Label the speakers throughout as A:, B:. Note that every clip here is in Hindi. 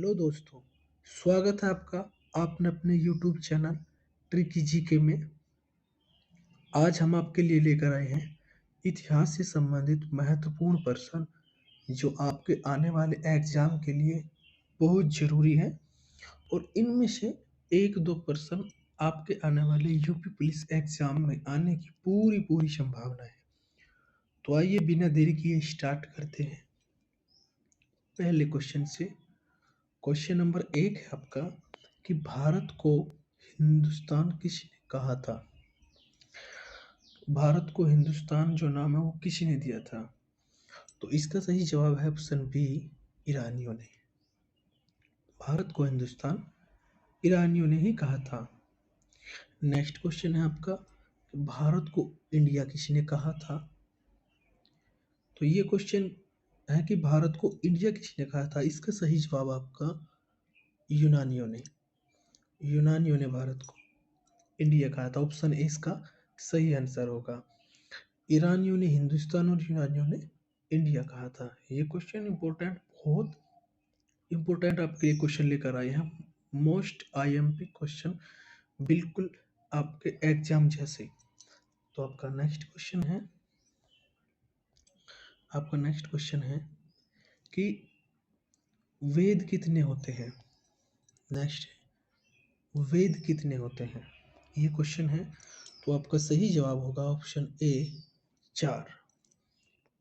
A: हेलो दोस्तों, स्वागत है आपका आपने अपने यूट्यूब चैनल ट्रिकी जीके में। आज हम आपके लिए लेकर आए हैं इतिहास से संबंधित महत्वपूर्ण प्रश्न जो आपके आने वाले एग्जाम के लिए बहुत ज़रूरी है और इनमें से एक दो प्रश्न आपके आने वाले यूपी पुलिस एग्जाम में आने की पूरी पूरी संभावना है। तो आइए बिना देरी किए स्टार्ट करते हैं पहले क्वेश्चन से। क्वेश्चन नंबर एक है आपका कि भारत को हिंदुस्तान किसने कहा था? भारत को हिंदुस्तान जो नाम है वो किसने दिया था? तो इसका सही जवाब है ऑप्शन बी, ईरानियों ने। भारत को हिंदुस्तान ईरानियों ने ही कहा था। नेक्स्ट क्वेश्चन है आपका कि भारत को इंडिया किसने कहा था? तो ये क्वेश्चन है कि भारत को इंडिया किसने कहा था। इसका सही जवाब आपका यूनानियों ने। यूनानियों ने भारत को इंडिया कहा था। ऑप्शन ए इसका सही आंसर होगा। ईरानियों ने हिंदुस्तान और यूनानियों ने इंडिया कहा था। ये क्वेश्चन इंपॉर्टेंट, बहुत इंपॉर्टेंट आपके लिए क्वेश्चन लेकर आए हैं। मोस्ट आईएमपी क्वेश्चन, बिल्कुल आपके एग्जाम जैसे। तो आपका नेक्स्ट क्वेश्चन है कि वेद कितने होते हैं? नेक्स्ट, वेद कितने होते हैं? ये क्वेश्चन है। तो आपका सही जवाब होगा ऑप्शन ए, 4।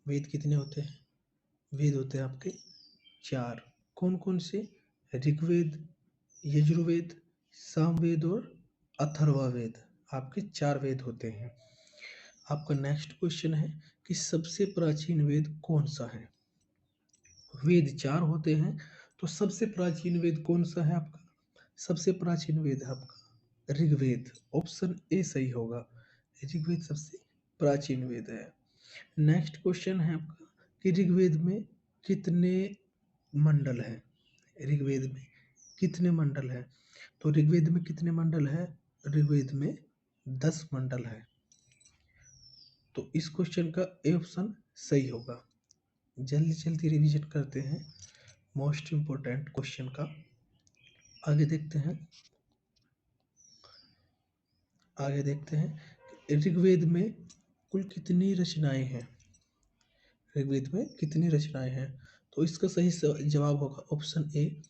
A: वेद कितने होते हैं? वेद होते हैं आपके 4। कौन कौन से? ऋग्वेद, यजुर्वेद, सामवेद और अथर्ववेद। आपके 4 वेद होते हैं। आपका नेक्स्ट क्वेश्चन है कि सबसे प्राचीन वेद कौन सा है? वेद 4 होते हैं, तो सबसे प्राचीन वेद कौन सा है आपका? सबसे प्राचीन वेद है आपका ऋग्वेद। ऑप्शन ए सही होगा। ऋग्वेद सबसे प्राचीन वेद है। नेक्स्ट क्वेश्चन है आपका कि ऋग्वेद में कितने मंडल हैं? ऋग्वेद में कितने मंडल हैं? तो ऋग्वेद में कितने मंडल है? ऋग्वेद में 10 मंडल है। तो इस क्वेश्चन का ए ऑप्शन सही होगा। जल्दी जल्दी रिवीजन करते हैं मोस्ट इम्पोर्टेंट क्वेश्चन का। आगे देखते हैं ऋग्वेद में कुल कितनी रचनाएं हैं? ऋग्वेद में कितनी रचनाएं हैं? तो इसका सही जवाब होगा ऑप्शन ए,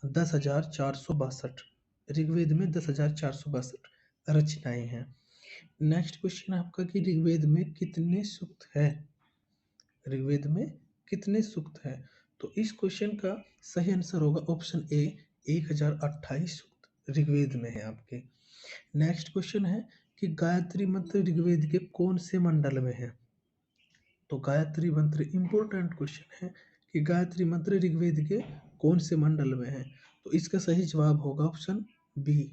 A: 10,462। ऋग्वेद में 10,462 रचनाएं हैं। नेक्स्ट क्वेश्चन है आपका कि ऋग्वेद में कितने सूक्त है? ऋग्वेद में कितने सूक्त है? तो इस क्वेश्चन का सही आंसर होगा ऑप्शन ए, 1028 सूक्त ऋग्वेद में है आपके। नेक्स्ट क्वेश्चन है कि गायत्री मंत्र ऋग्वेद के कौन से मंडल में है? तो गायत्री मंत्र इंपॉर्टेंट क्वेश्चन है कि गायत्री मंत्र ऋग्वेद के कौन से मंडल में है? तो इसका सही जवाब होगा ऑप्शन बी,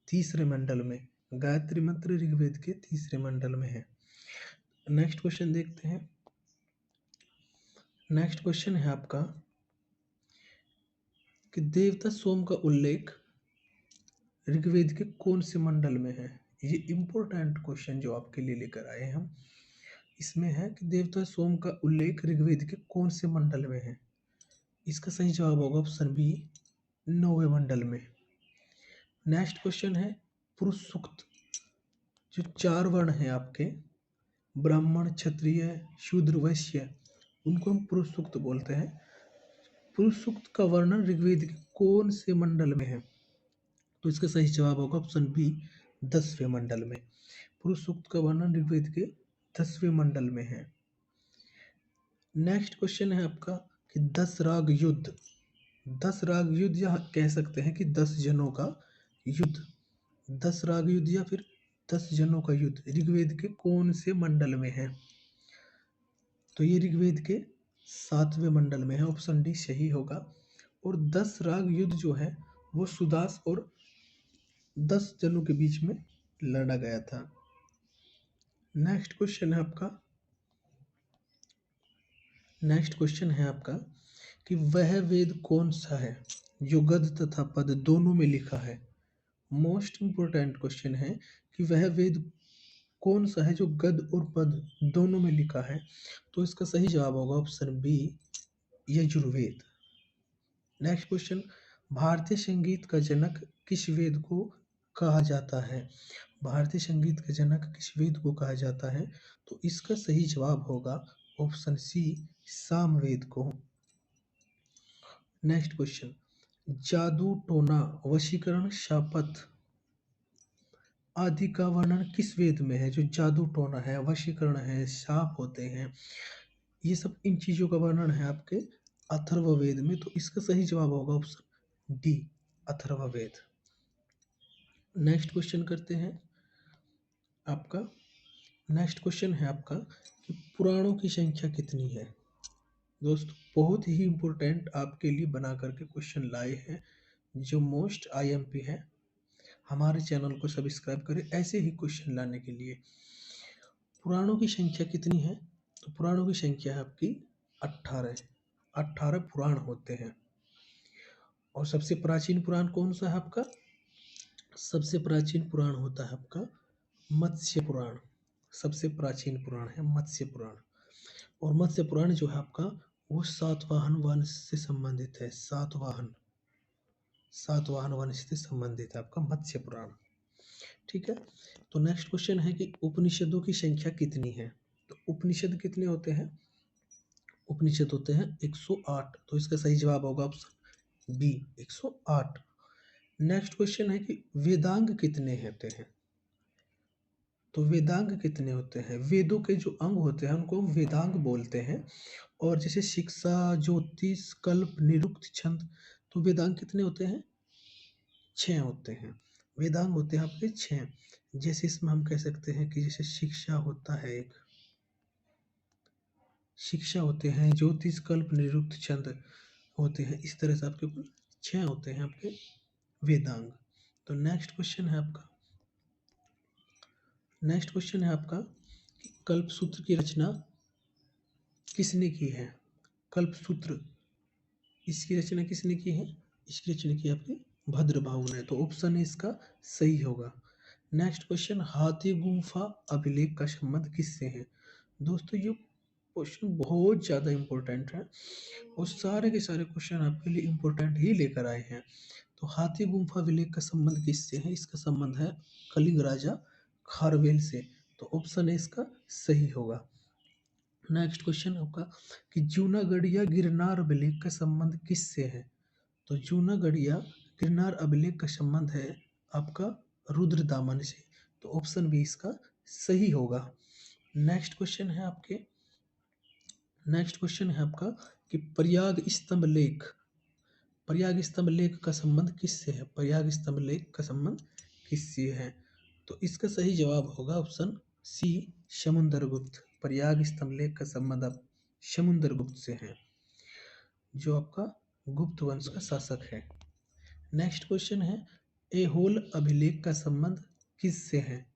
A: तीसरे मंडल में। गायत्री मंत्र ऋग्वेद के तीसरे मंडल में है। नेक्स्ट क्वेश्चन देखते हैं। नेक्स्ट क्वेश्चन है आपका कि देवता सोम का उल्लेख ऋग्वेद के कौन से मंडल में है? ये इंपॉर्टेंट क्वेश्चन जो आपके लिए लेकर आए हैं हम। इसमें है कि देवता सोम का उल्लेख ऋग्वेद के कौन से मंडल में है? इसका सही जवाब होगा ऑप्शन बी, 9वें मंडल में। नेक्स्ट क्वेश्चन है पुरुष सूक्त। जो 4 वर्ण हैं आपके, ब्राह्मण, क्षत्रिय, शूद्र, वैश्य, उनको हम पुरुष सूक्त बोलते हैं। पुरुष सूक्त का वर्णन ऋग्वेद के कौन से मंडल में है? तो इसका सही जवाब होगा ऑप्शन बी, 10वें मंडल में। पुरुष सूक्त का वर्णन ऋग्वेद के 10वें मंडल में है। नेक्स्ट क्वेश्चन है आपका कि 10 राग युद्ध। 10 राग युद्ध या कह सकते हैं कि 10 जनों का युद्ध। 10 राग युद्ध या फिर 10 जनों का युद्ध ऋग्वेद के कौन से मंडल में है? तो ये ऋग्वेद के 7वें मंडल में है। ऑप्शन डी सही होगा। और 10 राग युद्ध जो है वो सुदास और 10 जनों के बीच में लड़ा गया था। नेक्स्ट क्वेश्चन है आपका कि वह वेद कौन सा है जो गद तथा पद दोनों में लिखा है? मोस्ट इंपोर्टेंट क्वेश्चन है कि वह वेद कौन सा है जो गद और पद दोनों में लिखा है? तो इसका सही जवाब होगा option B, Yajurveda. Next question, भारतीय संगीत का जनक किस वेद को कहा जाता है? भारतीय संगीत का जनक किस वेद को कहा जाता है? तो इसका सही जवाब होगा ऑप्शन सी, सामवेद को। नेक्स्ट क्वेश्चन, जादू टोना वशीकरण शापत आदि का वर्णन किस वेद में है? जो जादू टोना है, वशीकरण है, शाप होते हैं, ये सब इन चीजों का वर्णन है आपके अथर्ववेद में। तो इसका सही जवाब होगा option D, Atharvaveda. Next question करते हैं आपका। नेक्स्ट क्वेश्चन है आपका कि पुराणों की संख्या कितनी है? दोस्तों बहुत ही इंपॉर्टेंट आपके लिए बना करके क्वेश्चन लाए हैं, जो मोस्ट आईएमपी है। हमारे चैनल को सब्सक्राइब करें ऐसे ही क्वेश्चन लाने के लिए। पुराणों की संख्या कितनी है? तो पुराणों की संख्या है आपकी 18। 18 पुराण होते हैं। और सबसे प्राचीन पुराण कौन सा है आपका? सबसे प्राचीन पुराण होता है आपका मत्स्य पुराण। सबसे प्राचीन पुराण है मत्स्य पुराण। और मत्स्य पुराण जो है आपका वो सातवाहन वंश से संबंधित है। सातवाहन वंश से संबंधित है आपका मत्स्य पुराण। ठीक है। तो नेक्स्ट क्वेश्चन है कि उपनिषदों की संख्या कितनी है? तो उपनिषद कितने होते हैं? उपनिषद होते हैं 108। तो इसका सही जवाब होगा ऑप्शन बी, 108। नेक्स्ट क्वेश्चन है कि वेदांग कितने होते हैं? तो वेदांग कितने होते हैं? वेदों के जो अंग होते हैं उनको हम वेदांग बोलते हैं। और जैसे शिक्षा, ज्योतिष, कल्प, निरुक्त, छंद, तो वेदांग कितने होते हैं? 6 होते हैं। वेदांग होते हैं आपके 6। जैसे इसमें हम कह सकते हैं कि जैसे शिक्षा होता है एक, शिक्षा होते हैं, ज्योतिष, कल्प, निरुक्त, छंद होते हैं। इस तरह से आपके कुल 6 होते हैं आपके वेदांग। तो नेक्स्ट क्वेश्चन है आपका। नेक्स्ट क्वेश्चन है आपका कि कल्पसूत्र की रचना किसने की है? कल्पसूत्र, इसकी रचना किसने की है? इसकी रचना की आपके भद्रबाहु ने। तो ऑप्शन है इसका सही होगा। नेक्स्ट क्वेश्चन, हाथी गुम्फा अभिलेख का संबंध किससे है? दोस्तों ये क्वेश्चन बहुत ज़्यादा इम्पोर्टेंट है और सारे के सारे क्वेश्चन आपके लिए इम्पोर्टेंट ही लेकर आए हैं। तो हाथी गुम्फा अभिलेख का संबंध किससे है? इसका संबंध है कलिंग राजा खारवेल से। तो ऑप्शन है इसका सही होगा। नेक्स्ट क्वेश्चन आपका कि जूनागढ़िया गिरनार अभिलेख का संबंध किससे है? तो जूनागढ़िया गिरनार अभिलेख का संबंध है आपका रुद्रदामन से। तो ऑप्शन बी इसका सही होगा। नेक्स्ट क्वेश्चन है आपके। नेक्स्ट क्वेश्चन है आपका कि प्रयाग स्तंभ लेख, प्रयाग स्तंभ लेख का संबंध किससे है? प्रयाग स्तंभ लेख का संबंध किससे है? तो इसका सही जवाब होगा ऑप्शन सी, समुद्रगुप्त। प्रयाग स्तंभ लेख का संबंध आप समुद्रगुप्त से है, जो आपका गुप्त वंश का शासक है। नेक्स्ट क्वेश्चन है ऐहोल अभिलेख का संबंध किससे है?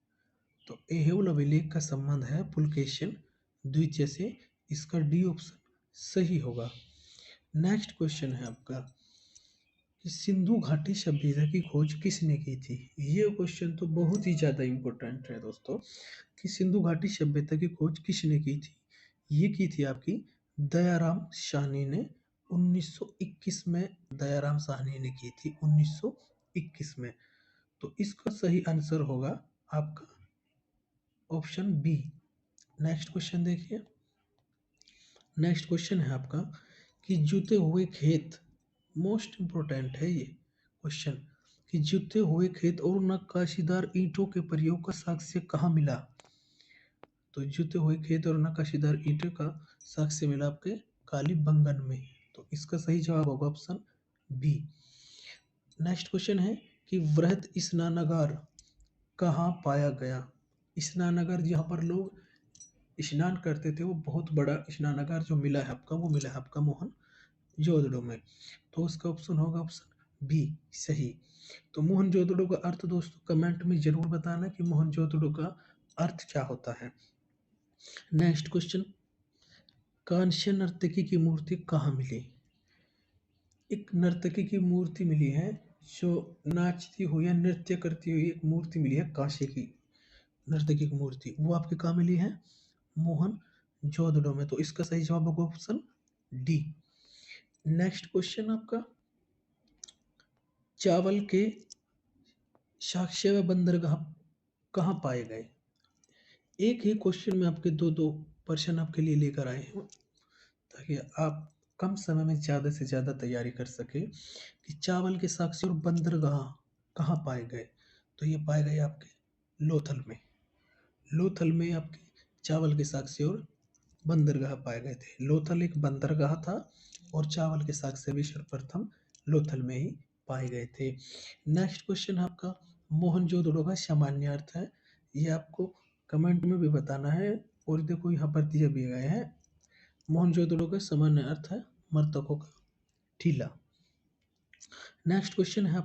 A: तो ऐहोल अभिलेख का संबंध है पुलकेशिन द्वितीय से। इसका डी ऑप्शन सही होगा। नेक्स्ट क्वेश्चन है आपका कि सिंधु घाटी सभ्यता की खोज किसने की थी? ये क्वेश्चन तो बहुत ही ज़्यादा इम्पोर्टेंट है दोस्तों कि सिंधु घाटी सभ्यता की खोज किसने की थी? ये की थी आपकी दयाराम साहनी ने 1921 में। दयाराम साहनी ने की थी 1921 में। तो इसका सही आंसर होगा आपका ऑप्शन बी। नेक्स्ट क्वेश्चन देखिए। नेक्स्ट क्वेश्चन है आपका कि जूते हुए खेत, मोस्ट इंपॉर्टेंट है ये क्वेश्चन, कि जूते हुए खेत और नक्काशीदार ईंटों के प्रयोग का साक्ष्य कहाँ मिला? तो जूते हुए खेत और नक्काशीदार ईंटों का साक्ष्य मिला आपके कालीबंगन में। तो इसका सही जवाब होगा ऑप्शन बी। नेक्स्ट क्वेश्चन है कि वृहद स्नानागार कहाँ पाया गया? स्नानागार जहाँ पर लोग स्नान करते थे, वो बहुत बड़ा स्नानागार जो मिला है आपका, वो मिला है आपका मोहन जोदड़ो में। तो उसका ऑप्शन होगा ऑप्शन बी सही। तो मोहन जोदड़ो का अर्थ दोस्तों कमेंट में जरूर बताना कि मोहन जोदड़ो का अर्थ क्या होता है। नेक्स्ट क्वेश्चन, कांस्य नर्तकी की मूर्ति कहाँ मिली? एक नर्तकी की मूर्ति मिली है जो नाचती हुई या नृत्य करती हुई एक मूर्ति मिली है कांस्य की नर्तकी की मूर्ति, वो आपके कहाँ मिली है? मोहन जोदड़ो में। तो इसका सही जवाब होगा ऑप्शन डी। नेक्स्ट क्वेश्चन आपका चावल के साक्ष्य व बंदरगाह कहाँ पाए गए? एक ही क्वेश्चन में आपके दो दो प्रश्न आपके लिए लेकर आए हैं, ताकि आप कम समय में ज़्यादा से ज़्यादा तैयारी कर सके कि चावल के साक्ष्य और बंदरगाह कहाँ पाए गए। तो ये पाए गए आपके लोथल में। लोथल में आपके चावल के साक्ष्य और बंदरगाह पाए गए थे। लोथल एक बंदरगाह था और चावल के साक्ष्य भी सर्वप्रथम लोथल में ही पाए गए थे। नेक्स्ट क्वेश्चन आपका मोहनजोदड़ो का सामान्य अर्थ है। ये आपको कमेंट में भी बताना है, और देखो यहाँ पर दिए भी गए हैं। मोहनजोदड़ो का सामान्य अर्थ है मृतकों का टीला। नेक्स्ट क्वेश्चन है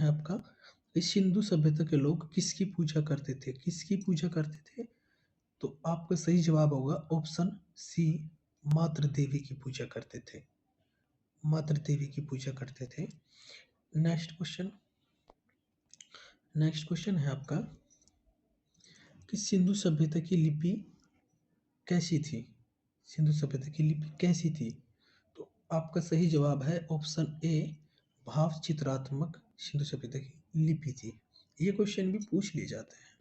A: आपका कि सिंधु सभ्यता के लोग किसकी पूजा करते थे? किसकी पूजा करते थे? तो आपका सही जवाब होगा ऑप्शन सी, मातृ देवी की पूजा करते थे। मातृ देवी की पूजा करते थे। नेक्स्ट क्वेश्चन है आपका कि सिंधु सभ्यता की लिपि कैसी थी? सिंधु सभ्यता की लिपि कैसी थी? तो आपका सही जवाब है ऑप्शन ए, भाव चित्रात्मक सिंधु सभ्यता की लिपि थी। ये क्वेश्चन भी पूछ लिए जाते हैं।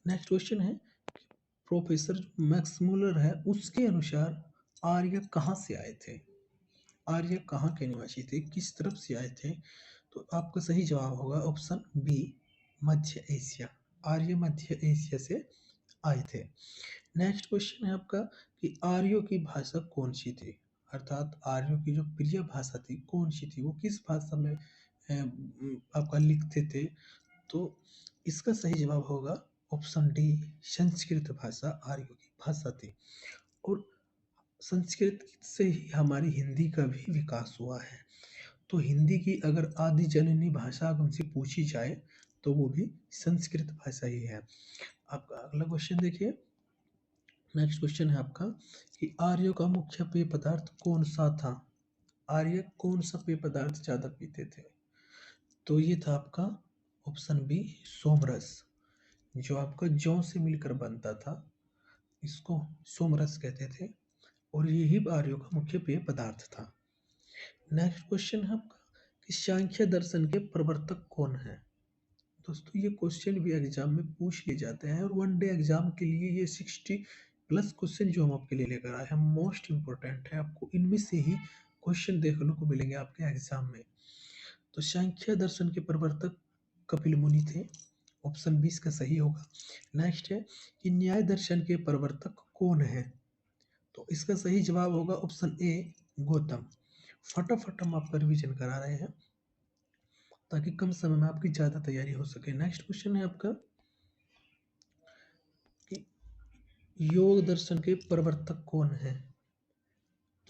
A: नेक्स्ट क्वेश्चन है प्रोफेसर मैक्समुलर है, उसके अनुसार आर्य कहाँ से आए थे? आर्य कहाँ के निवासी थे, किस तरफ से आए थे? तो आपका सही जवाब होगा ऑप्शन बी, मध्य एशिया। आर्य मध्य एशिया से आए थे। नेक्स्ट क्वेश्चन है आपका कि आर्यों की भाषा कौन सी थी? अर्थात आर्यों की जो प्रिय भाषा थी कौन सी थी, वो किस भाषा में आपका लिखते थे? तो इसका सही जवाब होगा ऑप्शन डी, संस्कृत भाषा आर्यों की भाषा थी। और संस्कृत से ही हमारी हिंदी का भी विकास हुआ है। तो हिंदी की अगर आदि जननी भाषा हमसे पूछी जाए तो वो भी संस्कृत भाषा ही है। आपका अगला क्वेश्चन देखिए। नेक्स्ट क्वेश्चन है आपका कि आर्यों का मुख्य पेय पदार्थ कौन सा था? आर्य कौन सा पेय पदार्थ ज़्यादा पीते थे? तो ये था आपका ऑप्शन बी, सोमरस, जो आपका जौ से मिलकर बनता था, इसको सोमरस कहते थे, और यही आर्यों का मुख्य पेय पदार्थ था। नेक्स्ट क्वेश्चन है आपका कि सांख्य दर्शन के प्रवर्तक कौन है? दोस्तों ये क्वेश्चन भी एग्जाम में पूछ लिए जाते हैं, और वन डे एग्जाम के लिए ये 60+ क्वेश्चन जो हम आपके लिए लेकर आए हैं मोस्ट इंपॉर्टेंट है। आपको इनमें से ही क्वेश्चन देखने को मिलेंगे आपके एग्जाम में। तो सांख्य दर्शन के प्रवर्तक कपिल मुनि थे, ऑप्शन 20 का सही होगा। नेक्स्ट है कि न्याय दर्शन के प्रवर्तक कौन है? तो इसका सही जवाब होगा ऑप्शन ए, गौतम। फटाफट हम आपका रिवीजन करा रहे हैं ताकि कम समय में आपकी ज़्यादा तैयारी हो सके। नेक्स्ट क्वेश्चन है आपका कि योग दर्शन के प्रवर्तक कौन है?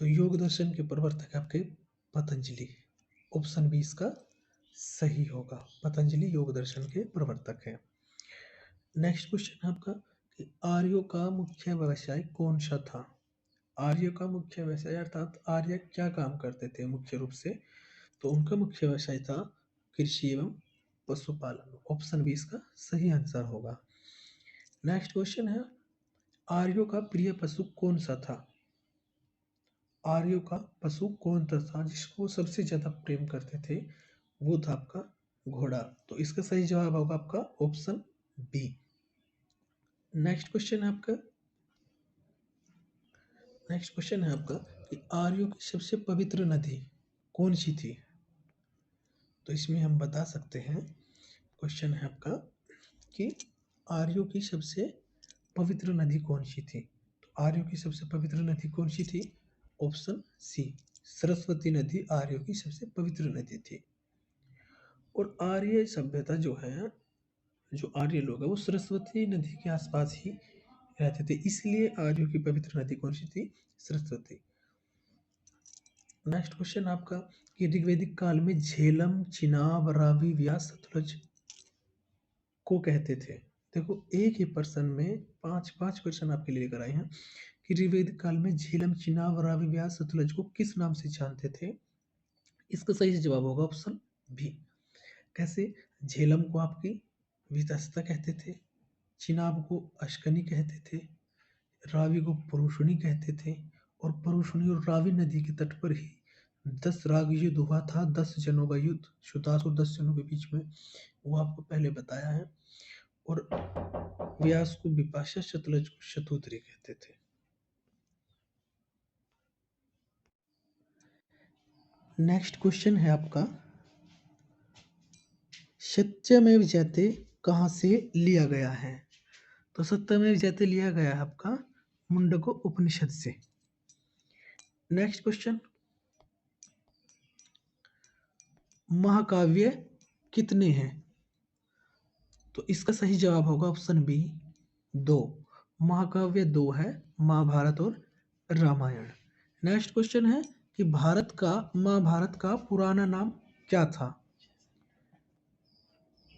A: तो योग दर्शन के प्रवर्तक आपके पतंजलि, ऑप्शन बी इसका सही होगा। पतंजलि योग दर्शन के प्रवर्तक हैं। नेक्स्ट क्वेश्चन है आपका कि आर्यों का मुख्य व्यवसाय कौन सा था? आर्यों का मुख्य व्यवसाय अर्थात आर्य क्या काम करते थे मुख्य रूप से? तो उनका मुख्य व्यवसाय था कृषि एवं पशुपालन, ऑप्शन बी इसका सही आंसर होगा। नेक्स्ट क्वेश्चन है आर्यों का प्रिय पशु कौन सा था? आर्यों का पशु कौन सा था जिसको सबसे ज्यादा प्रेम करते थे? वो था आपका घोड़ा। तो इसका सही जवाब होगा आपका ऑप्शन बी। नेक्स्ट क्वेश्चन है आपका कि आर्यों की सबसे पवित्र नदी कौन सी थी? तो इसमें हम बता सकते हैं, क्वेश्चन है आपका कि आर्यों की सबसे पवित्र नदी कौन सी थी? तो आर्यों की सबसे पवित्र नदी कौन सी थी? ऑप्शन सी, सरस्वती नदी आर्यों की सबसे पवित्र नदी थी। और आर्य सभ्यता जो है, जो आर्य लोग हैं वो सरस्वती नदी के आसपास ही रहते थे, इसलिए आर्यों की पवित्र नदी कौन सी थी? सरस्वती। नेक्स्ट क्वेश्चन आपका कि ऋग्वैदिक काल में झेलम, चिनाब, रावी, व्यास, सतलज को कहते थे। देखो एक ही पर्सन में पांच पांच क्वेश्चन आपके लिए लेकर आए हैं कि ऋग्वैदिक काल में झेलम, चिनाब, रावी, व्यास, सतलज को किस नाम से जानते थे? इसका सही जवाब होगा ऑप्शन बी। कैसे? झेलम को आपकी वितस्ता कहते थे, चिनाब को अश्कनी कहते थे, रावी को पुरुषणी कहते थे, और पुरुषणी और रावी नदी के तट पर ही 10 राग युद्ध हुआ था, 10 जनों का युद्ध श्रुतासुर 10 जनों के बीच में, वो आपको पहले बताया है। और व्यास को विपाशा, शतलज को शतुद्री कहते थे। नेक्स्ट क्वेश्चन है आपका, सत्यमेव जयते कहाँ से लिया गया है? तो सत्यमेव जयते लिया गया है आपका मुंडको उपनिषद से। नेक्स्ट क्वेश्चन, महाकाव्य कितने हैं? तो इसका सही जवाब होगा ऑप्शन बी 2। महाकाव्य 2 है, महाभारत और रामायण। नेक्स्ट क्वेश्चन है कि महाभारत का पुराना नाम क्या था?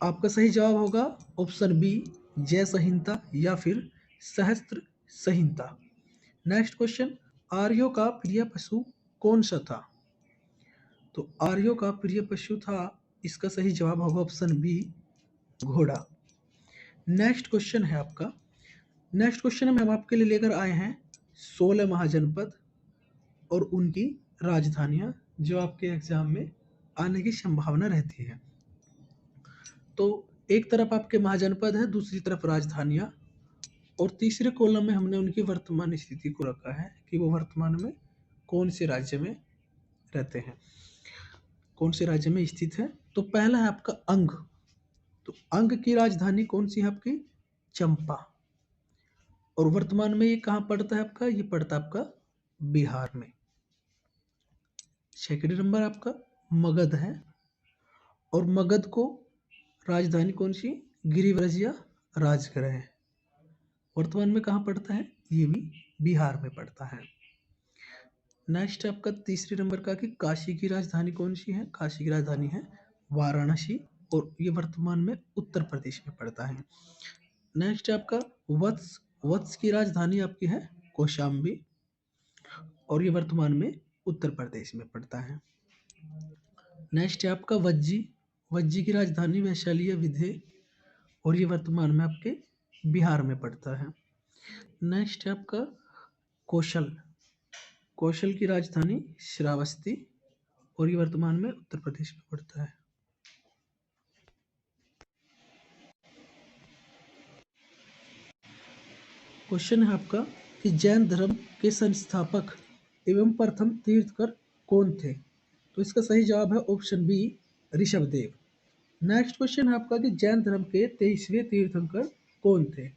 A: आपका सही जवाब होगा ऑप्शन बी जय संहिता या फिर सहस्त्र संहिता। नेक्स्ट क्वेश्चन, आर्यों का प्रिय पशु कौन सा था? तो आर्यों का प्रिय पशु था, इसका सही जवाब होगा ऑप्शन बी घोड़ा। नेक्स्ट क्वेश्चन है आपका, नेक्स्ट क्वेश्चन में हम आपके लिए लेकर आए हैं 16 महाजनपद और उनकी राजधानियां जो आपके एग्जाम में आने की संभावना रहती है। तो एक तरफ आपके महाजनपद है, दूसरी तरफ राजधानियां, और तीसरे कॉलम में हमने उनकी वर्तमान स्थिति को रखा है कि वो वर्तमान में कौन से राज्य में रहते हैं, कौन से राज्य में स्थित है। तो पहला है आपका अंग। तो अंग की राजधानी कौन सी है आपकी? चंपा। और वर्तमान में ये कहाँ पड़ता है आपका? ये पड़ता है आपका बिहार में। सेकंड नंबर आपका मगध है, और मगध को राजधानी कौन सी? गिरिव्रज या राजगृह है। वर्तमान में कहाँ पड़ता है? ये भी बिहार में पड़ता है। नेक्स्ट आपका तीसरे नंबर का कि काशी की राजधानी कौन सी है? काशी की राजधानी है वाराणसी, और ये वर्तमान में उत्तर प्रदेश में पड़ता है। नेक्स्ट आपका वत्स। वत्स की राजधानी आपकी है कौशाम्बी, और ये वर्तमान में उत्तर प्रदेश में पड़ता है। नेक्स्ट है आपका वज्जी। वज्जी की राजधानी वैशाली या विधे, और ये वर्तमान में आपके बिहार में पड़ता है। नेक्स्ट है आपका कौशल। कौशल की राजधानी श्रावस्ती, और ये वर्तमान में उत्तर प्रदेश में पड़ता है। क्वेश्चन है आपका कि जैन धर्म के संस्थापक एवं प्रथम तीर्थकर कौन थे? तो इसका सही जवाब है option B Rishabhdev. Next question है आपका कि जैन धर्म के 23वें तीर्थंकर कौन थे?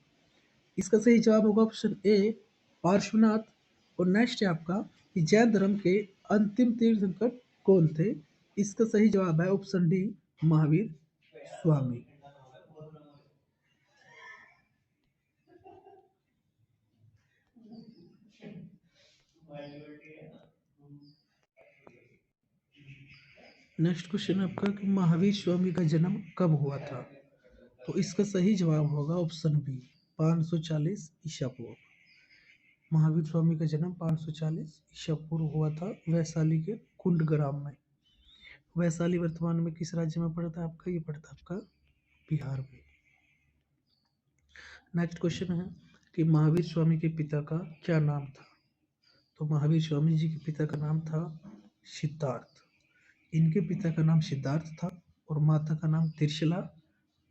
A: इसका सही जवाब होगा ऑप्शन ए पार्श्वनाथ। और नेक्स्ट है आपका कि जैन धर्म के अंतिम तीर्थंकर कौन थे? इसका सही जवाब है option D Mahavir Swami. Next question आपका कि महावीर स्वामी का जन्म कब हुआ था? तो इसका सही जवाब होगा ऑप्शन बी 540 ईसा पूर्व। महावीर स्वामी का जन्म 540 ईसा पूर्व हुआ था वैशाली के कुंड ग्राम में। वैशाली वर्तमान में किस राज्य में पड़ता है आपका? ये पड़ता है आपका बिहार में। नेक्स्ट क्वेश्चन है कि महावीर स्वामी के पिता का क्या नाम था? तो महावीर स्वामी जी के पिता का नाम था सिद्धार्थ। इनके पिता का नाम सिद्धार्थ था, और माता का नाम त्रिशला,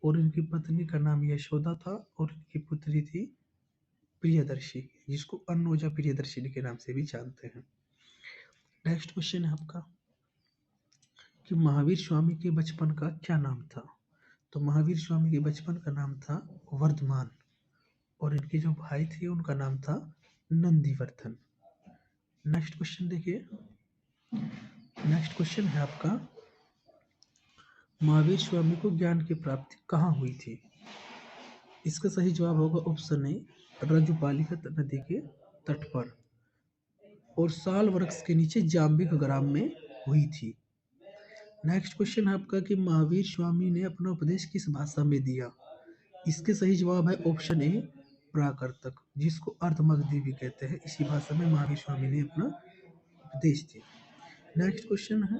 A: और इनकी पत्नी का नाम यशोदा था, और इनकी पुत्री थी प्रियदर्शी, जिसको अन्नोजा प्रियदर्शिनी के नाम से भी जानते हैं। नेक्स्ट क्वेश्चन है आपका कि महावीर स्वामी के बचपन का क्या नाम था? तो महावीर स्वामी के बचपन का नाम था वर्धमान, और इनके जो भाई थे उनका नाम था नंदीवर्धन। नेक्स्ट क्वेश्चन देखिए, नेक्स्ट क्वेश्चन है आपका महावीर स्वामी को ज्ञान की प्राप्ति कहाँ हुई थी? इसका सही जवाब होगा ऑप्शन ए रजुपालिका नदी के तट पर, और साल वृक्ष के नीचे जाम्बिक ग्राम में हुई थी। नेक्स्ट क्वेश्चन है आपका कि महावीर स्वामी ने अपना उपदेश किस भाषा में दिया? इसके सही जवाब है ऑप्शन ए प्राकृतक, जिसको अर्धमगधी भी कहते हैं। इसी भाषा में महावीर स्वामी ने अपना उपदेश दिया। नेक्स्ट क्वेश्चन है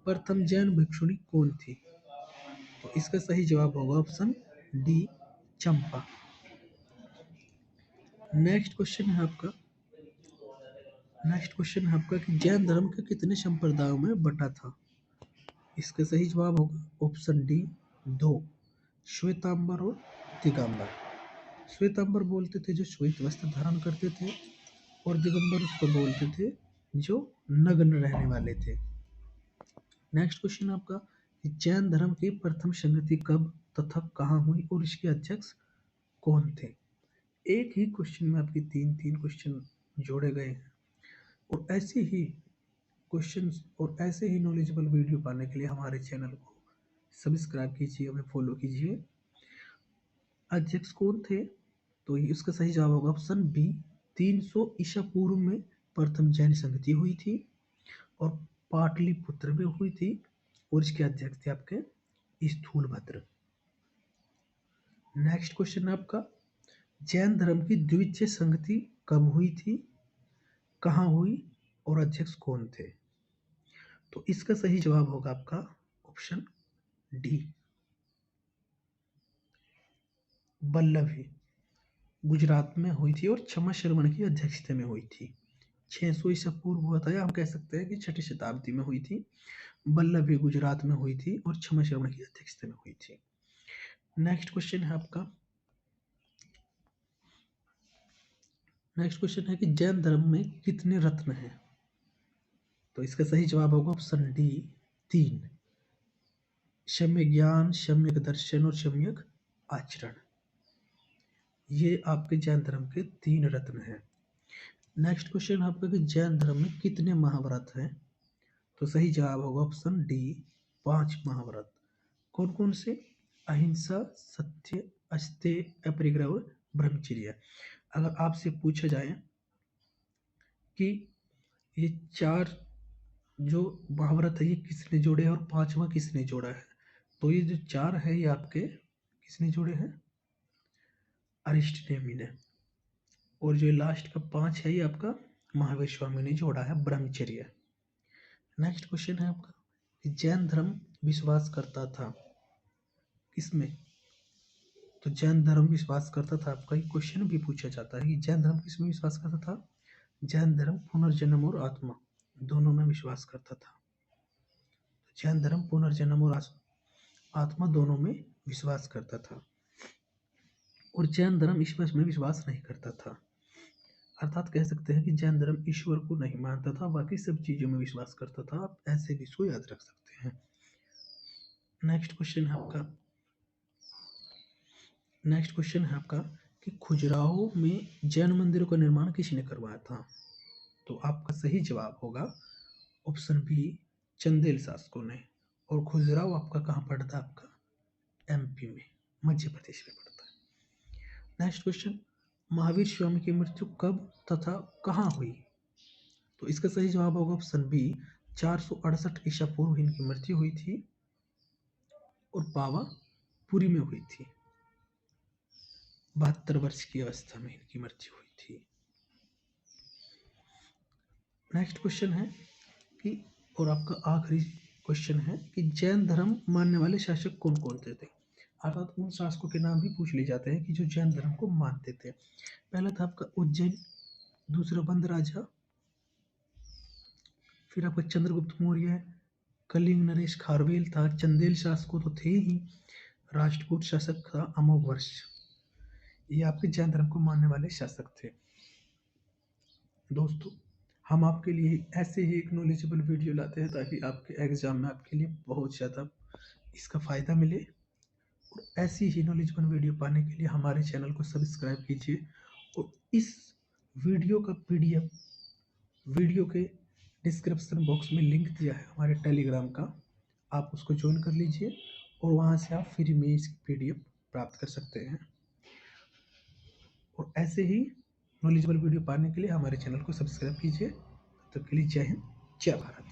A: प्रथम जैन भिक्षुणी कौन थी? तो इसका सही जवाब होगा ऑप्शन डी चंपा। नेक्स्ट क्वेश्चन है आपका नेक्स्ट क्वेश्चन है आपका कि जैन धर्म के कितने संप्रदायों में बटा था। इसका सही जवाब होगा ऑप्शन डी 2, श्वेतांबर और दिगंबर। श्वेतांबर बोलते थे जो श्वेत वस्त्र धारण करते थे, और दिगंबर उसको बोलते थे जो नग्न रहने वाले थे। नेक्स्ट क्वेश्चन आपका, जैन धर्म की प्रथम संगति कब तथा कहाँ हुई और इसके अध्यक्ष कौन थे। एक ही क्वेश्चन में आपके तीन तीन क्वेश्चन जोड़े गए हैं, और ऐसे ही क्वेश्चंस और ऐसे ही नॉलेजेबल वीडियो पाने के लिए हमारे चैनल को सब्सक्राइब कीजिए, हमें फॉलो कीजिए। अध्यक्ष कौन थे, तो इसका सही जवाब होगा ऑप्शन बी 300 ईसा पूर्व में प्रथम जैन संगति हुई थी, और पाटलिपुत्र में हुई थी, और इसके अध्यक्ष थे आपके स्थूलभद्र। नेक्स्ट क्वेश्चन है आपका, जैन धर्म की द्वितीय संगति कब हुई थी, कहाँ हुई और अध्यक्ष कौन थे। तो इसका सही जवाब होगा आपका ऑप्शन डी बल्लभी, गुजरात में हुई थी और क्षमा श्रवण की अध्यक्षता में हुई थी। 600 ईसा पूर्व हुआ था, या हम कह सकते हैं कि 6ठी शताब्दी में हुई थी। बल्लभी गुजरात में हुई थी और क्षमा श्रवण की अध्यक्षता में हुई थी। नेक्स्ट क्वेश्चन है आपका, नेक्स्ट क्वेश्चन है कि जैन धर्म में कितने रत्न हैं। तो इसका सही जवाब होगा ऑप्शन डी 3, सम्यक ज्ञान, सम्यक दर्शन और सम्यक आचरण। ये आपके जैन धर्म के 3 रत्न हैं। नेक्स्ट क्वेश्चन आपका कि जैन धर्म में कितने महाव्रत हैं। तो सही जवाब होगा ऑप्शन डी 5 महाव्रत। कौन कौन से, अहिंसा, सत्य, अस्तेय, अपरिग्रह और ब्रह्मचर्य। अगर आपसे पूछा जाए कि ये 4 जो महाव्रत है ये किसने जोड़े हैं और 5वां किसने जोड़ा है, तो ये जो 4 है ये आपके किसने जोड़े हैं, अरिष्टनेमी ने, और जो लास्ट का 5 है ये आपका महावीर स्वामी ने जोड़ा है, ब्रह्मचर्य। नेक्स्ट क्वेश्चन है आपका, जैन धर्म विश्वास करता था किसमें। तो जैन धर्म विश्वास करता था, आपका ये क्वेश्चन भी पूछा जाता है कि जैन धर्म किसमें विश्वास करता था। जैन धर्म पुनर्जन्म और आत्मा दोनों में विश्वास करता था। जैन धर्म पुनर्जन्म और आत्मा दोनों में विश्वास करता था, और जैन धर्म ईश्वर में विश्वास नहीं करता था। अर्थात कह सकते हैं कि जैन धर्म ईश्वर को नहीं मानता था, बाकी सब चीजों में विश्वास करता था। आप ऐसे भी इसको याद रख सकते हैं। नेक्स्ट क्वेश्चन है आपका, नेक्स्ट क्वेश्चन है आपका कि खजुराहो में जैन मंदिरों का निर्माण किसने करवाया था। तो आपका सही जवाब होगा ऑप्शन बी चंदेल शासकों ने, और खजुराहो आपका कहाँ पड़ता है, आपका एमपी में, मध्य प्रदेश में पड़ता है। नेक्स्ट क्वेश्चन, महावीर स्वामी की मृत्यु कब तथा कहाँ हुई। तो इसका सही जवाब होगा ऑप्शन बी 468 ईसा पूर्व इनकी मृत्यु हुई थी, और पावापुरी में हुई थी। 72 वर्ष की अवस्था में इनकी मृत्यु हुई थी। नेक्स्ट क्वेश्चन है कि, और आपका आखिरी क्वेश्चन है कि जैन धर्म मानने वाले शासक कौन कौन थे। अर्थात उन शासकों के नाम भी पूछ लिए जाते हैं कि जो जैन धर्म को मानते थे। पहला था आपका उज्जैन, दूसरा बंद राजा, फिर आपका चंद्रगुप्त मौर्य, कलिंग नरेश खारवेल था, चंदेल शासकों तो थे ही, राष्ट्रकूट शासक था अमोघ वर्ष। ये आपके जैन धर्म को मानने वाले शासक थे। दोस्तों, हम आपके लिए ऐसे ही एक नॉलेजेबल वीडियो लाते हैं ताकि आपके एग्जाम में आपके लिए बहुत ज़्यादा इसका फ़ायदा मिले। और ऐसी ही नॉलेजेबल वीडियो पाने के लिए हमारे चैनल को सब्सक्राइब कीजिए, और इस वीडियो का पीडीएफ वीडियो के डिस्क्रिप्शन बॉक्स में लिंक दिया है हमारे टेलीग्राम का, आप उसको ज्वाइन कर लीजिए, और वहाँ से आप फ्री में इसकी पीडीएफ प्राप्त कर सकते हैं। और ऐसे ही नॉलेजेबल वीडियो पाने के लिए हमारे चैनल को सब्सक्राइब कीजिए। तब तक के लिए जय हिंद, जय भारत।